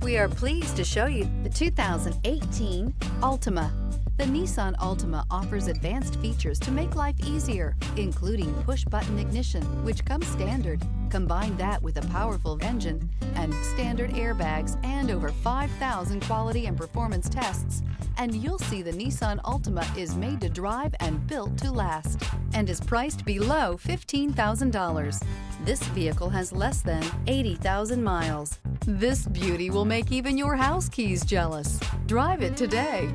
We are pleased to show you the 2018 Altima. The Nissan Altima offers advanced features to make life easier, including push-button ignition, which comes standard. Combine that with a powerful engine and standard airbags and over 5,000 quality and performance tests, and you'll see the Nissan Altima is made to drive and built to last, and is priced below $15,000. This vehicle has less than 80,000 miles. This beauty will make even your house keys jealous. Drive it today.